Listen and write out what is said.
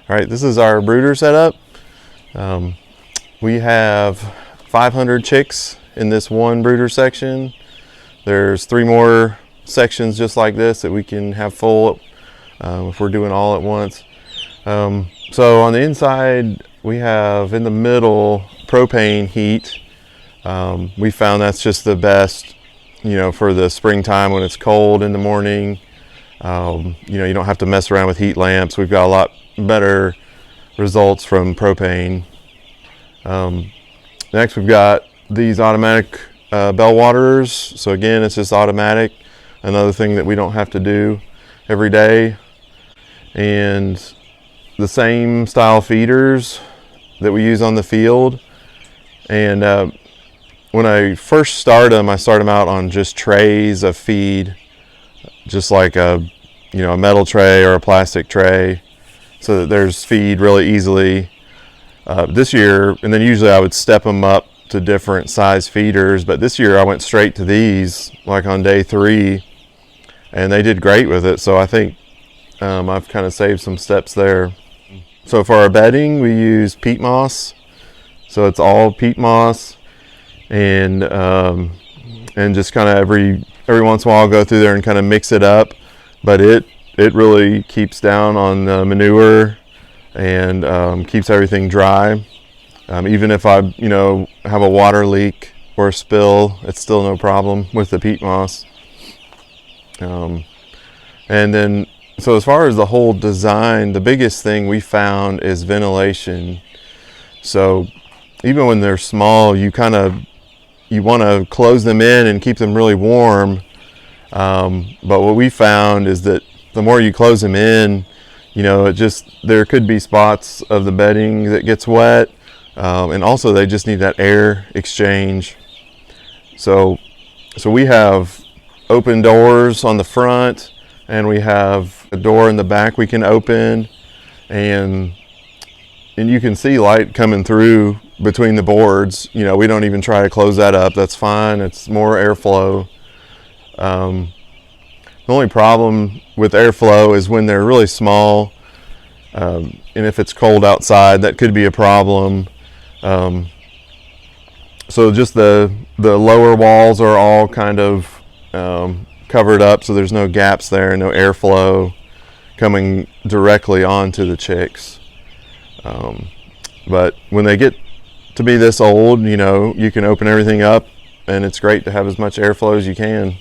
All right, this is our brooder setup. We have 500 chicks in this one brooder section. There's 3 more sections just like this that we can have full if we're doing all at once. So on the inside, we have in the middle propane heat. We found that's just the best, for the springtime when it's cold in the morning. You don't have to mess around with heat lamps. We've got a lot better results from propane. Next, we've got these automatic bell waterers. So again, it's just automatic. Another thing that we don't have to do every day. And the same style feeders that we use on the field. And when I first start them, I start them out on just trays of feed, just like a metal tray or a plastic tray, so that there's feed really easily. This year, and then usually I would step them up to different size feeders, but this year I went straight to these, like on day 3, and they did great with it. So I think I've kind of saved some steps there. So for our bedding, we use peat moss. So it's all peat moss, and just kind of every once in a while I'll go through there and kind of mix it up. But it really keeps down on the manure and keeps everything dry. Even if I have a water leak or a spill, it's still no problem with the peat moss. And then, so as far as the whole design, the biggest thing we found is ventilation. So even when they're small, you want to close them in and keep them really warm. But what we found is that the more you close them in, there could be spots of the bedding that gets wet. And also they just need that air exchange. So we have open doors on the front, and we have a door in the back we can open, and you can see light coming through between the boards. We don't even try to close that up. That's fine. It's more airflow. The only problem with airflow is when they're really small, and if it's cold outside, that could be a problem. So just the lower walls are all kind of covered up, so there's no gaps there, no airflow coming directly onto the chicks. But when they get to be this old, you can open everything up, and it's great to have as much airflow as you can.